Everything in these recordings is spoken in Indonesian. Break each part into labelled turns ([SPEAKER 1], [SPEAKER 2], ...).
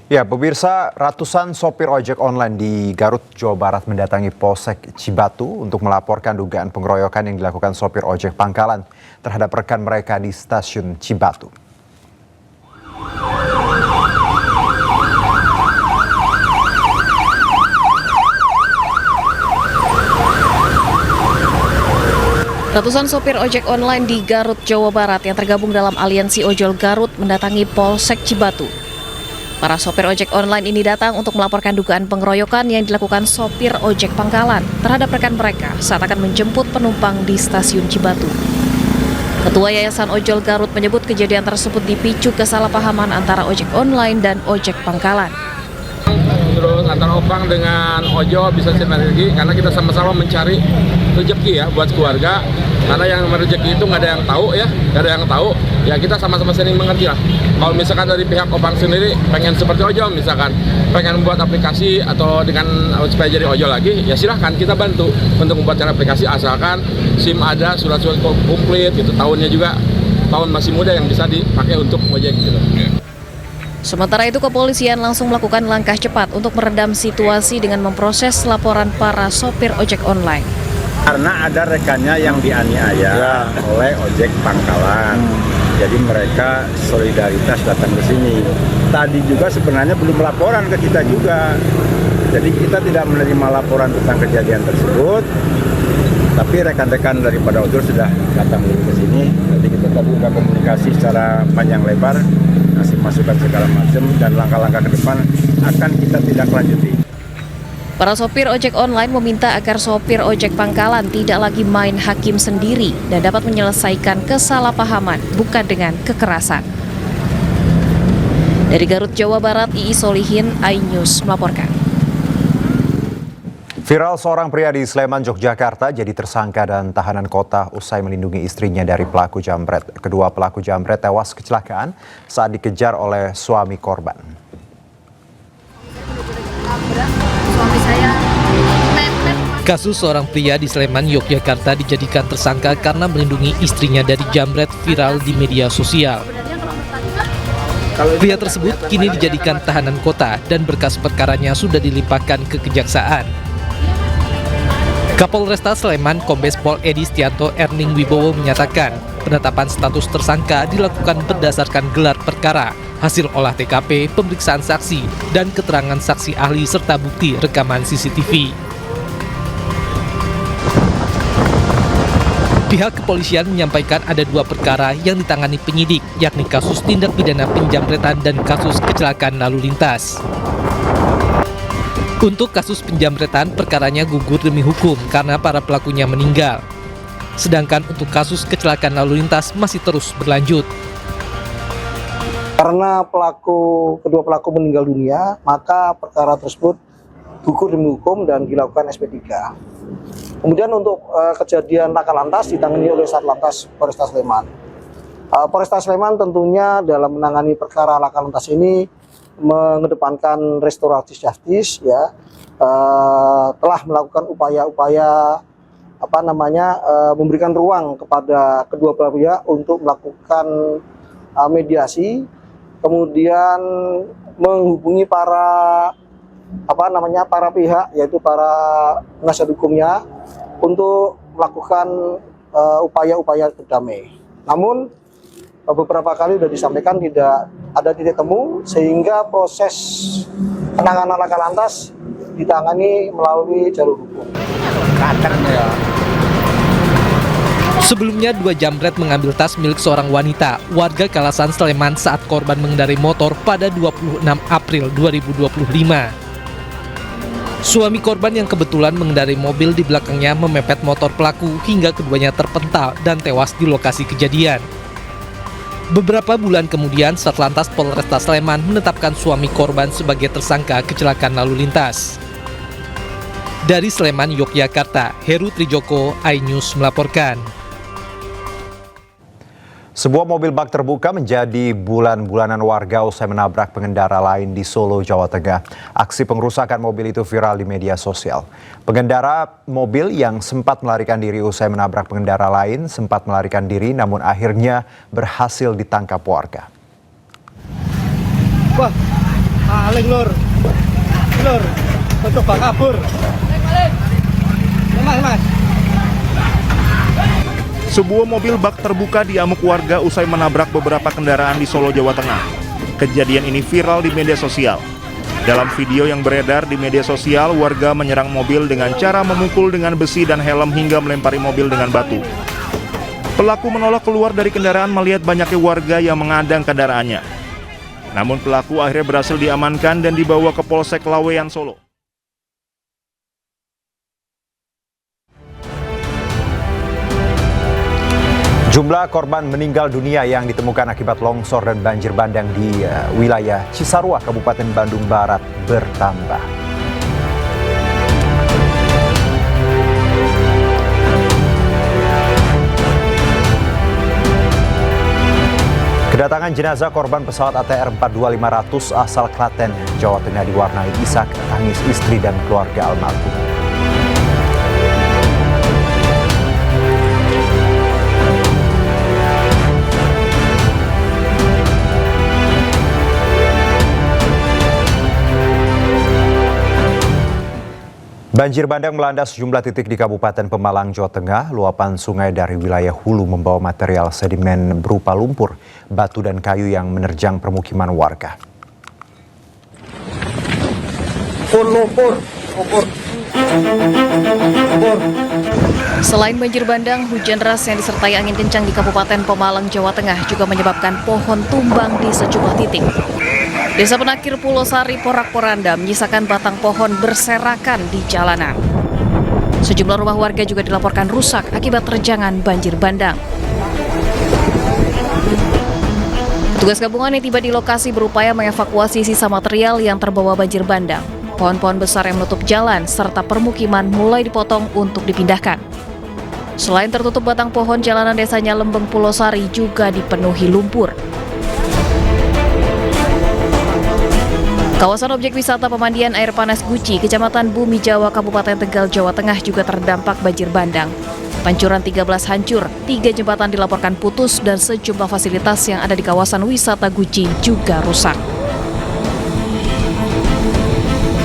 [SPEAKER 1] Ya, pemirsa, ratusan sopir ojek online di Garut, Jawa Barat mendatangi Polsek Cibatu untuk melaporkan dugaan pengeroyokan yang dilakukan sopir ojek pangkalan terhadap rekan mereka di stasiun Cibatu.
[SPEAKER 2] Ratusan sopir ojek online di Garut, Jawa Barat yang tergabung dalam aliansi ojol Garut mendatangi Polsek Cibatu. Para sopir ojek online ini datang untuk melaporkan dugaan pengeroyokan yang dilakukan sopir ojek pangkalan terhadap rekan mereka saat akan menjemput penumpang di stasiun Cibatu. Ketua Yayasan Ojol Garut menyebut kejadian tersebut dipicu kesalahpahaman antara ojek online dan ojek pangkalan.
[SPEAKER 3] Terus antara opang dengan ojol bisa sinergi karena kita sama-sama mencari rezeki ya buat keluarga. Karena yang rezeki itu nggak ada yang tahu ya, nggak ada yang tahu. Ya kita sama-sama saling mengerti lah. Kalau misalkan dari pihak opang sendiri pengen seperti ojol, misalkan pengen membuat aplikasi atau dengan supaya jadi ojol lagi, ya silahkan kita bantu untuk membuatkan aplikasi asalkan SIM ada, surat-surat komplit, gitu. Tahunnya juga tahun masih muda yang bisa dipakai untuk ojek gitu.
[SPEAKER 2] Sementara itu, kepolisian langsung melakukan langkah cepat untuk meredam situasi dengan memproses laporan para sopir ojek online.
[SPEAKER 4] Karena ada rekannya yang dianiaya oleh ojek pangkalan. Jadi mereka solidaritas datang ke sini. Tadi juga sebenarnya belum laporan ke kita juga. Jadi kita tidak menerima laporan tentang kejadian tersebut. Tapi rekan-rekan daripada ojol sudah datang dulu ke sini. Jadi kita tadi sudah komunikasi secara panjang lebar, kasih masukan segala macam, dan langkah-langkah ke depan akan kita tidak lanjuti.
[SPEAKER 2] Para sopir ojek online meminta agar sopir ojek pangkalan tidak lagi main hakim sendiri dan dapat menyelesaikan kesalahpahaman bukan dengan kekerasan. Dari Garut, Jawa Barat, Ii Solihin, iNews melaporkan.
[SPEAKER 1] Viral seorang pria di Sleman, Yogyakarta jadi tersangka dan tahanan kota usai melindungi istrinya dari pelaku jambret. Kedua pelaku jambret tewas kecelakaan saat dikejar oleh suami korban.
[SPEAKER 5] Kasus seorang pria di Sleman, Yogyakarta dijadikan tersangka karena melindungi istrinya dari jambret viral di media sosial. Pria tersebut kini dijadikan tahanan kota dan berkas perkaranya sudah dilimpahkan ke kejaksaan. Kapolresta Sleman, Kombes Pol Edi Stianto Erning Wibowo menyatakan penetapan status tersangka dilakukan berdasarkan gelar perkara, hasil olah TKP, pemeriksaan saksi, dan keterangan saksi ahli serta bukti rekaman CCTV. Pihak kepolisian menyampaikan ada dua perkara yang ditangani penyidik, yakni kasus tindak pidana penjambretan dan kasus kecelakaan lalu lintas. Untuk kasus penjambretan, perkaranya gugur demi hukum karena para pelakunya meninggal. Sedangkan untuk kasus kecelakaan lalu lintas masih terus berlanjut.
[SPEAKER 6] Karena kedua pelaku meninggal dunia, maka perkara tersebut gugur demi hukum dan dilakukan SP3. Kemudian untuk kejadian laka lantas ditangani oleh Satlantas Polresta Sleman. Polresta Sleman tentunya dalam menangani perkara laka lantas ini mengedepankan restoratif justice, ya, telah melakukan upaya-upaya memberikan ruang kepada kedua belah pihak untuk melakukan mediasi, kemudian menghubungi para pihak, yaitu para penasihat hukumnya, untuk melakukan upaya-upaya berdamai. Namun beberapa kali sudah disampaikan tidak ada titik temu, sehingga proses penanganan laka lantas ditangani melalui jalur hukum.
[SPEAKER 5] Sebelumnya, dua jambret mengambil tas milik seorang wanita, warga Kalasan Sleman saat korban mengendarai motor pada 26 April 2025. Suami korban yang kebetulan mengendarai mobil di belakangnya memepet motor pelaku hingga keduanya terpental dan tewas di lokasi kejadian. Beberapa bulan kemudian, Satlantas Polresta Sleman menetapkan suami korban sebagai tersangka kecelakaan lalu lintas. Dari Sleman, Yogyakarta, Heru Trijoko, iNews melaporkan.
[SPEAKER 1] Sebuah mobil bak terbuka menjadi bulan-bulanan warga usai menabrak pengendara lain di Solo, Jawa Tengah. Aksi pengrusakan mobil itu viral di media sosial. Pengendara mobil yang sempat melarikan diri usai menabrak pengendara lain sempat melarikan diri namun akhirnya berhasil ditangkap warga.
[SPEAKER 7] Maling lur, coba kabur. Mas.
[SPEAKER 8] Sebuah mobil bak terbuka diamuk warga usai menabrak beberapa kendaraan di Solo, Jawa Tengah. Kejadian ini viral di media sosial. Dalam video yang beredar di media sosial, warga menyerang mobil dengan cara memukul dengan besi dan helm hingga melempari mobil dengan batu. Pelaku menolak keluar dari kendaraan melihat banyaknya warga yang mengadang kendaraannya. Namun pelaku akhirnya berhasil diamankan dan dibawa ke Polsek Laweyan, Solo.
[SPEAKER 1] Jumlah korban meninggal dunia yang ditemukan akibat longsor dan banjir bandang di wilayah Cisarua, Kabupaten Bandung Barat bertambah. Kedatangan jenazah korban pesawat ATR 42500 asal Klaten, Jawa Tengah diwarnai isak tangis istri dan keluarga almarhum. Banjir bandang melanda sejumlah titik di Kabupaten Pemalang, Jawa Tengah. Luapan sungai dari wilayah hulu membawa material sedimen berupa lumpur, batu, dan kayu yang menerjang permukiman warga.
[SPEAKER 2] Selain banjir bandang, hujan deras yang disertai angin kencang di Kabupaten Pemalang, Jawa Tengah juga menyebabkan pohon tumbang di sejumlah titik. Desa Penakir Pulau Sari, Porak-Poranda menyisakan batang pohon berserakan di jalanan. Sejumlah rumah warga juga dilaporkan rusak akibat terjangan banjir bandang. Petugas gabungan yang tiba di lokasi berupaya mengevakuasi sisa material yang terbawa banjir bandang. Pohon-pohon besar yang menutup jalan serta permukiman mulai dipotong untuk dipindahkan. Selain tertutup batang pohon, jalanan desanya Lembeng Pulau Sari juga dipenuhi lumpur. Kawasan objek wisata pemandian air panas Guci, Kecamatan Bumi Jawa, Kabupaten Tegal, Jawa Tengah juga terdampak banjir bandang. Pancuran 13 hancur, 3 jembatan dilaporkan putus, dan sejumlah fasilitas yang ada di kawasan wisata Guci juga rusak.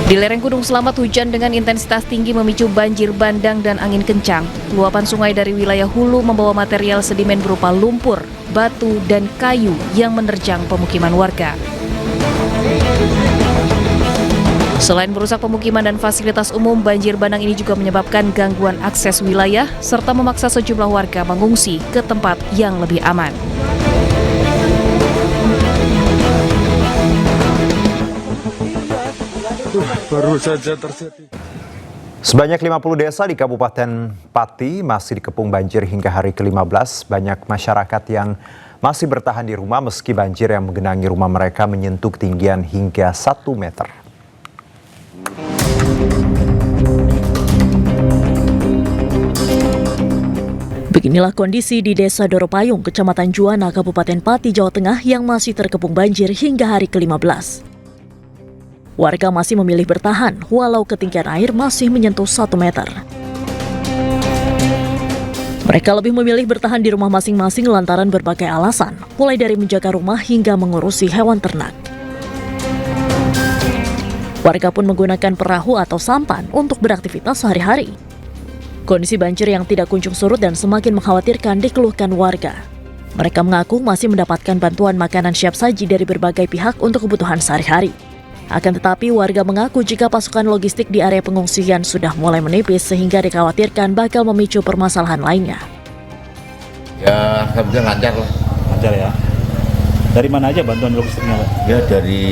[SPEAKER 2] Di lereng Gunung Selamat, hujan dengan intensitas tinggi memicu banjir bandang dan angin kencang. Luapan sungai dari wilayah hulu membawa material sedimen berupa lumpur, batu, dan kayu yang menerjang pemukiman warga. Selain merusak pemukiman dan fasilitas umum, banjir bandang ini juga menyebabkan gangguan akses wilayah serta memaksa sejumlah warga mengungsi ke tempat yang lebih aman.
[SPEAKER 9] Baru saja terjadi.
[SPEAKER 1] Sebanyak 50 desa di Kabupaten Pati masih dikepung banjir hingga hari ke-15. Banyak masyarakat yang masih bertahan di rumah meski banjir yang menggenangi rumah mereka menyentuh ketinggian hingga 1 meter.
[SPEAKER 10] Beginilah kondisi di Desa Doropayung, Kecamatan Juwana, Kabupaten Pati, Jawa Tengah yang masih terkepung banjir hingga hari ke-15. Warga masih memilih bertahan walau ketinggian air masih menyentuh 1 meter. Mereka lebih memilih bertahan di rumah masing-masing lantaran berbagai alasan, mulai dari menjaga rumah hingga mengurusi hewan ternak. Warga pun menggunakan perahu atau sampan untuk beraktivitas sehari-hari. Kondisi banjir yang tidak kunjung surut dan semakin mengkhawatirkan dikeluhkan warga. Mereka mengaku masih mendapatkan bantuan makanan siap saji dari berbagai pihak untuk kebutuhan sehari-hari. Akan tetapi warga mengaku jika pasukan logistik di area pengungsian sudah mulai menipis sehingga dikhawatirkan bakal memicu permasalahan lainnya.
[SPEAKER 11] Ya, sebenarnya lancar lah.
[SPEAKER 9] Lancar ya. Dari mana aja bantuan logistiknya, Pak?
[SPEAKER 11] Ya dari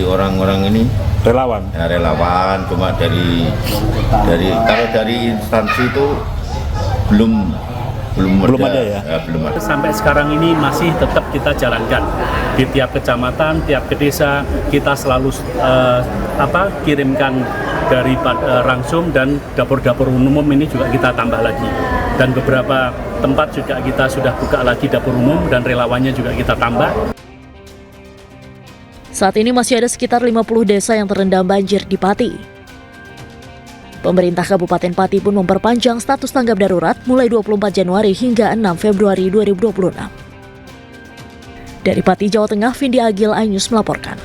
[SPEAKER 11] orang-orang ini.
[SPEAKER 9] Relawan?
[SPEAKER 11] Ya, relawan, cuma dari kalau dari instansi itu belum
[SPEAKER 9] ada ya?
[SPEAKER 11] Belum ada.
[SPEAKER 12] Sampai sekarang ini masih tetap kita jalankan di tiap kecamatan, tiap desa kita selalu kirimkan dari Rangsum dan dapur-dapur umum ini juga kita tambah lagi. Dan beberapa tempat juga kita sudah buka lagi dapur umum dan relawannya juga kita tambah.
[SPEAKER 10] Saat ini masih ada sekitar 50 desa yang terendam banjir di Pati. Pemerintah Kabupaten Pati pun memperpanjang status tanggap darurat mulai 24 Januari hingga 6 Februari 2026. Dari Pati, Jawa Tengah, Vindi Agil, iNews melaporkan.